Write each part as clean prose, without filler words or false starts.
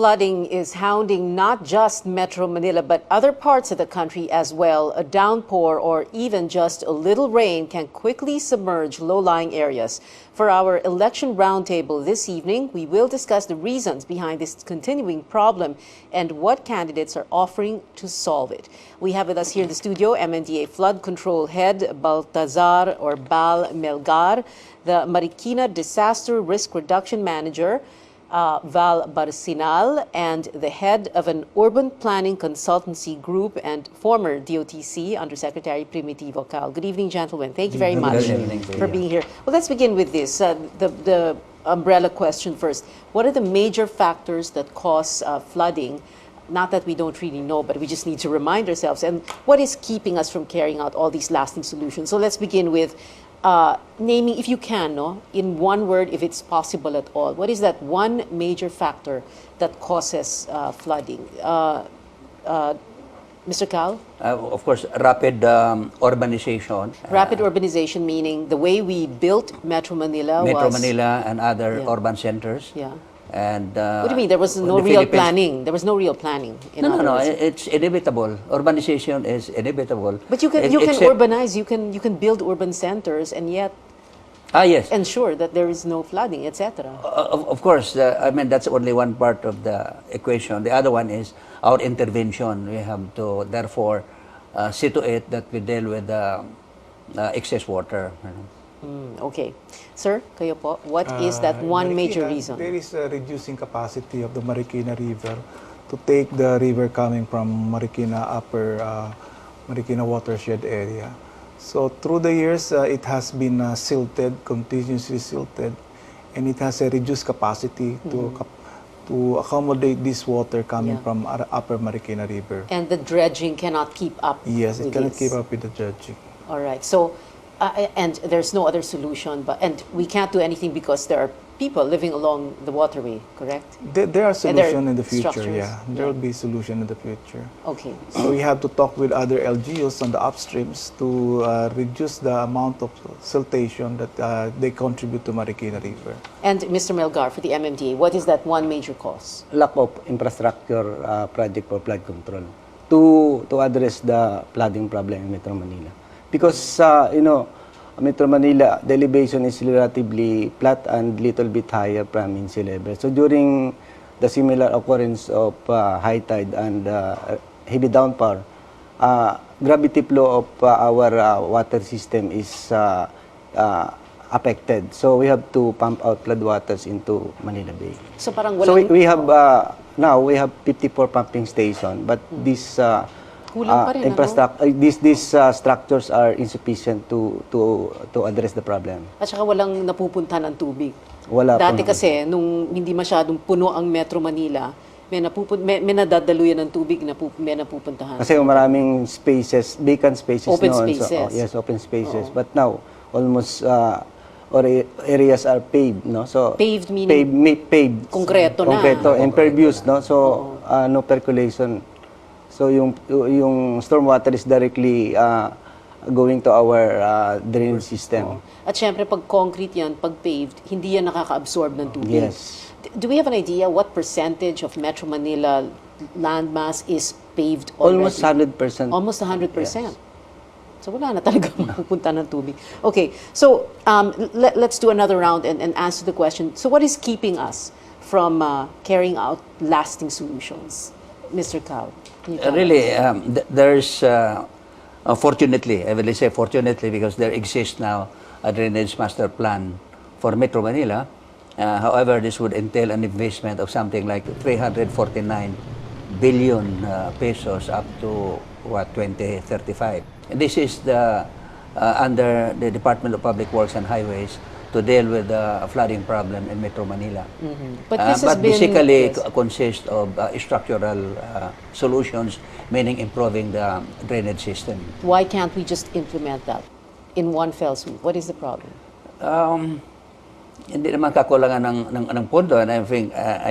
flooding is hounding not just Metro Manila but other parts of the country as well. A downpour or even just a little rain can quickly submerge low-lying areas. For our election roundtable this evening, we will discuss the reasons behind this continuing problem and what candidates are offering to solve it. We have with us here in the studio MNDA Flood Control Head Baltazar or Bal Melgar, the Marikina Disaster Risk Reduction Manager, Val Barcinal, and the head of an urban planning consultancy group and former DOTC Undersecretary Primitivo. Good evening, gentlemen. Thank you very much for being here. Well, let's begin with this, the umbrella question first. What are the major factors that cause flooding? Not that we don't really know, but we just need to remind ourselves. And what is keeping us from carrying out all these lasting solutions? So let's begin with naming, if you can, in one word, if it's possible at all, what is that one major factor that causes flooding? Mr. Cal? Of course, rapid urbanization. Rapid urbanization, meaning the way we built Metro Manila Manila and other urban centers. Yeah. And what do you mean? There was no real planning. There was no real planning. No. It's inevitable. Urbanization is inevitable. But you can urbanize. You can build urban centers and yet yes, ensure that there is no flooding, etc. Of course. I mean, that's only one part of the equation. The other one is our intervention. We have to therefore see to it that we deal with excess water. Okay. Sir, kayo po, what is that one major reason? There is a reducing capacity of the Marikina River to take the river coming from Marikina upper Marikina watershed area. So through the years, it has been silted, continuously silted, and it has a reduced capacity to accommodate this water coming from upper Marikina River. And the dredging cannot keep up. Yes, it cannot keep up with the dredging. All right. So. And there's no other solution, and we can't do anything because there are people living along the waterway, correct? There are solutions in the future, There will be solution in the future. Okay. So we have to talk with other LGUs on the upstreams to reduce the amount of siltation that they contribute to Marikina River. And Mr. Melgar, for the MMDA, what is that one major cause? Lack of infrastructure project for flood control to address the flooding problem in Metro Manila. Because, Metro Manila, the elevation is relatively flat and little bit higher from mean sea level. So during the similar occurrence of high tide and heavy downpour, gravity flow of our water system is affected. So we have to pump out floodwaters into Manila Bay. So parang walang... So we have, now we have 54 pumping stations, but this... these structures are insufficient to address the problem. At saka walang napupuntahan ng tubig. Wala Dati kasi, nung hindi masyadong puno ang Metro Manila, may nadadaluyan ng tubig na may napupuntahan. Kasi maraming spaces, vacant spaces. Open spaces. So, yes, open spaces. But now, almost areas are paved, no? So paved meaning? Paved. Konkreto na. Konkreto, impervious, no? So, no percolation. So yung stormwater is directly going to our drainage system. At syempre pag concrete yan, pag paved, hindi yan nakaka-absorb ng tubig. Yes. Do we have an idea what percentage of Metro Manila landmass is paved already? Almost 100%. Almost 100%. Yes. So wala na talaga mapupunta ng tubig. Okay, so let's do another round and answer the question. So what is keeping us from carrying out lasting solutions? Mr. Cao. Really, there's, fortunately, I will say fortunately, because there exists now a drainage master plan for Metro Manila. However, this would entail an investment of something like 349 billion pesos up to, 2035. And this is under the Department of Public Works and Highways to deal with the flooding problem in Metro Manila. But this has basically consists of structural solutions, meaning improving the drainage system. Why can't we just implement that in one fell swoop? What is the problem? Hindi naman kakulangan ng pondo, and I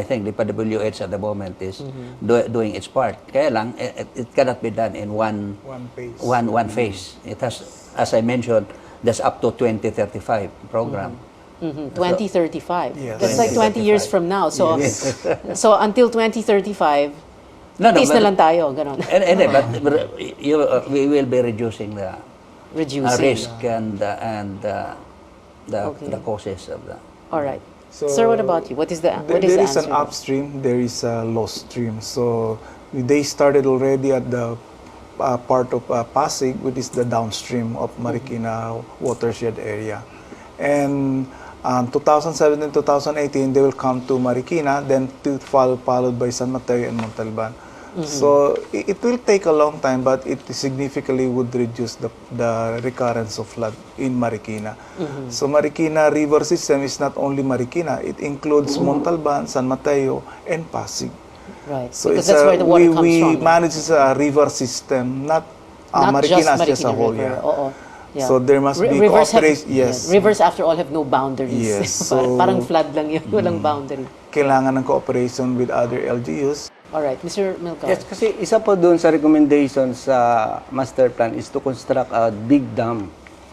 think the PWH at the moment is doing its part. Kaya lang, it cannot be done in one phase. It has, as I mentioned, that's up to 2035 program. 2035. Yes. That's like 20 years from now. So, so until 2035, No, tis na but- lang tayo, ganon. but we will be reducing the Reducing. risk and Okay. the causes of the. All right. So Sir, what about you? What is the what is there the is answer? an upstream, there is a low stream. So they started already at the part of Pasig, which is the downstream of Marikina watershed area. And 2017, 2018, they will come to Marikina, then followed by San Mateo and Montalban. So it will take a long time, but it significantly would reduce the recurrence of flood in Marikina. So Marikina river system is not only Marikina, it includes Montalban, San Mateo, and Pasig. Right. So Because it's that's where the water comes we from. manage a river system, not Not Marikina just as just a Marikina whole. River. Yeah. Oo. Yeah. So there must be Rivers have- cooperation. Yes. Rivers after all have no boundaries. Yes, so- Parang flood lang yun, walang boundary. Kailangan ng cooperation with other LGUs. All right, Mr. Milcar. Yes, kasi isa po doon sa recommendations sa master plan is to construct a big dam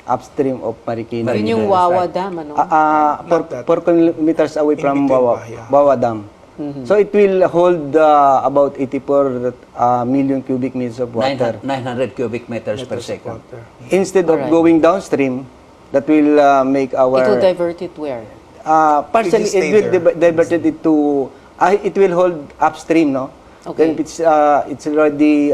upstream of Marikina. Yun yung Wawa Dam, ano? 4 kilometers away In from between Wawa, pa, yeah. Wawa Dam. So it will hold about 84 million cubic meters of water. 900 cubic meters per second. Water. Instead of Alright. going downstream, that will make our... It will divert it where? partially, It will it will stay there. diverted it to... it will hold upstream, no? Okay. Then it's already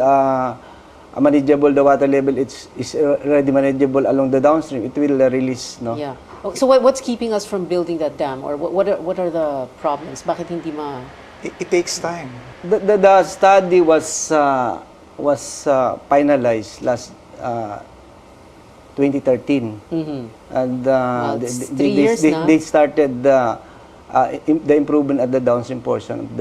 manageable, the water level is already manageable along the downstream. It will release, no? Yeah. Oh, so what's keeping us from building that dam? Or what are the problems? Bakit hindi ma... It takes time. The study was finalized last 2013, and Well, it's 3 years na. they started the improvement at the downstream portion of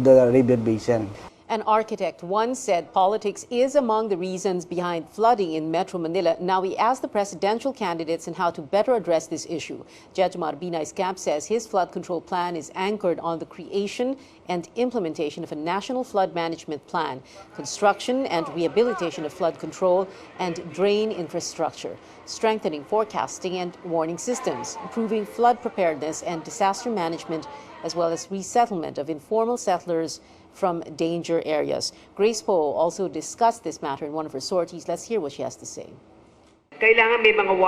the river basin. An architect once said politics is among the reasons behind flooding in Metro Manila. Now we ask the presidential candidates on how to better address this issue. Judge Marbinay's camp says his flood control plan is anchored on the creation and implementation of a national flood management plan, construction and rehabilitation of flood control and drain infrastructure, strengthening forecasting and warning systems, improving flood preparedness and disaster management, as well as resettlement of informal settlers from danger areas. Grace Poe also discussed this matter in one of her sorties. Let's hear what she has to say. Kailangan may mga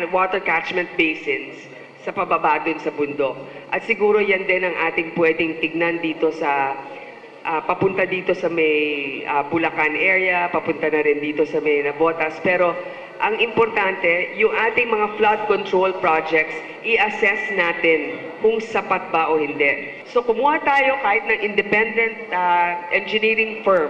water catchment basins sa pababa dun sa bundok. At siguro yan din ang ating pwedeng tignan dito sa papunta dito sa may Bulacan area, papunta na rin dito sa may Navotas. Pero ang importante, yung ating mga flood control projects, i-assess natin kung sapat ba o hindi. So kumuha tayo kahit ng independent engineering firm,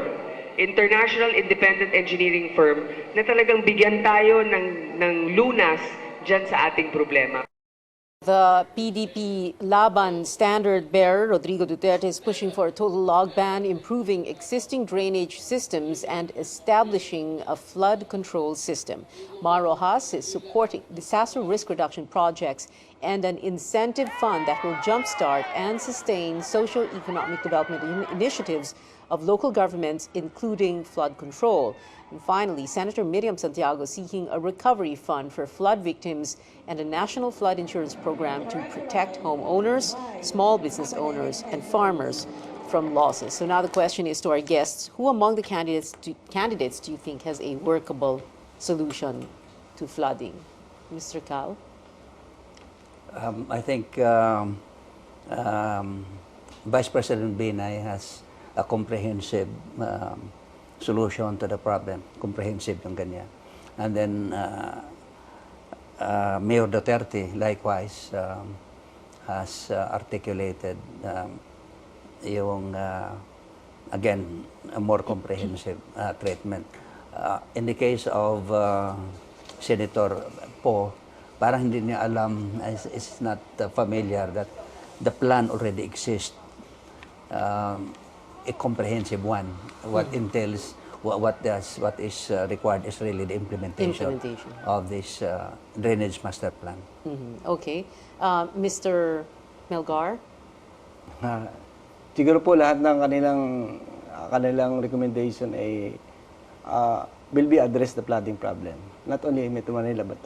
international independent engineering firm, na talagang bigyan tayo ng lunas dyan sa ating problema. The PDP Laban standard bearer, Rodrigo Duterte, is pushing for a total log ban, improving existing drainage systems, and establishing a flood control system. Mar Rojas is supporting disaster risk reduction projects and an incentive fund that will jumpstart and sustain socio-economic development initiatives of local governments, including flood control. And finally, Senator Miriam Santiago seeking a recovery fund for flood victims and a national flood insurance program to protect homeowners, small business owners, and farmers from losses. So now the question is to our guests, who among the candidates do you think has a workable solution to flooding? Mr. Cal? I think Vice President Binay has a comprehensive solution to the problem. Comprehensive yung ganyan. And then Mayor Duterte likewise has articulated yung again a more comprehensive treatment. In the case of Senator Poe, parang hindi niya alam, is not familiar that the plan already exists. A comprehensive one. What entails, what is required is really the implementation of this drainage master plan. Okay. Mr. Melgar? Siguro po lahat ng kanilang recommendation ay will be address the flooding problem. not only in Metro Manila but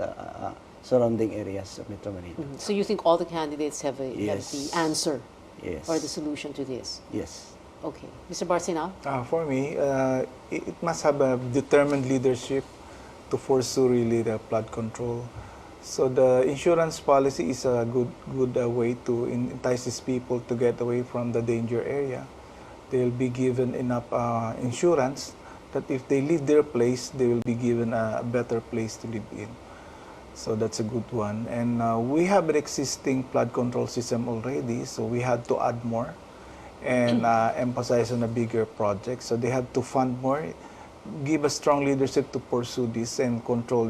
surrounding areas of Metro Manila. So you think all the candidates have Yes. the answer Yes. or the solution to this? Yes. Okay. Mr. Barcinal? For me, it must have a determined leadership to pursue really the flood control. So the insurance policy is a good way to entice these people to get away from the danger area. They'll be given enough insurance that if they leave their place, they will be given a better place to live in. So that's a good one. And we have an existing flood control system already, so we had to add more and emphasize on a bigger project. So they have to fund more, give a strong leadership to pursue this and control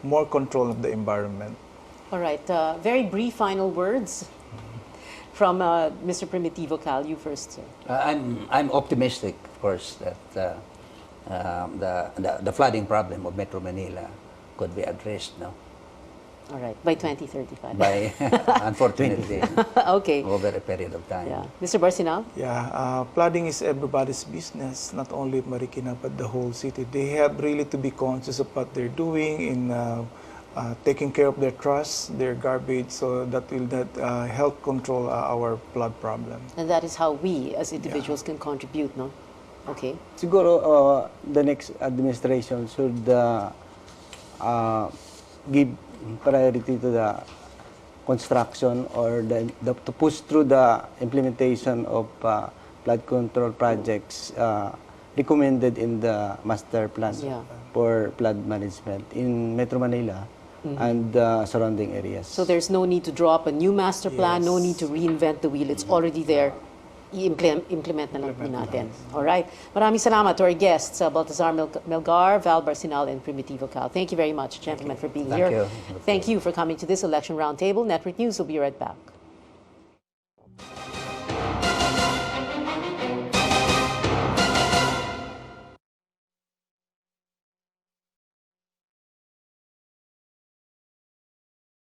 more control of the environment. All right. Very brief final words from Mr. Primitivo. Cal, you first, sir. I'm optimistic, of course, that the flooding problem of Metro Manila could be addressed now All right. By 2035. by, unfortunately, Okay. over a period of time. Yeah. Mr. Barcinal? Yeah, flooding is everybody's business, not only Marikina but the whole city. They have really to be conscious of what they're doing in taking care of their trash, their garbage, so that will help control our flood problem. And that is how we as individuals can contribute, no? Okay. Siguro the next administration should give priority to the construction or to push through the implementation of flood control projects recommended in the master plan Yeah. for flood management in Metro Manila and surrounding areas. So there's no need to draw up a new master plan, no need to reinvent the wheel. It's already there. I-implement na lang po natin. Alright. Maraming salamat to our guests, Baltazar Melgar, Val Barcinal, and Primitivo Cal. Thank you very much, gentlemen, for being Thank here. you. Thank you for coming to this election roundtable. Network News will be right back.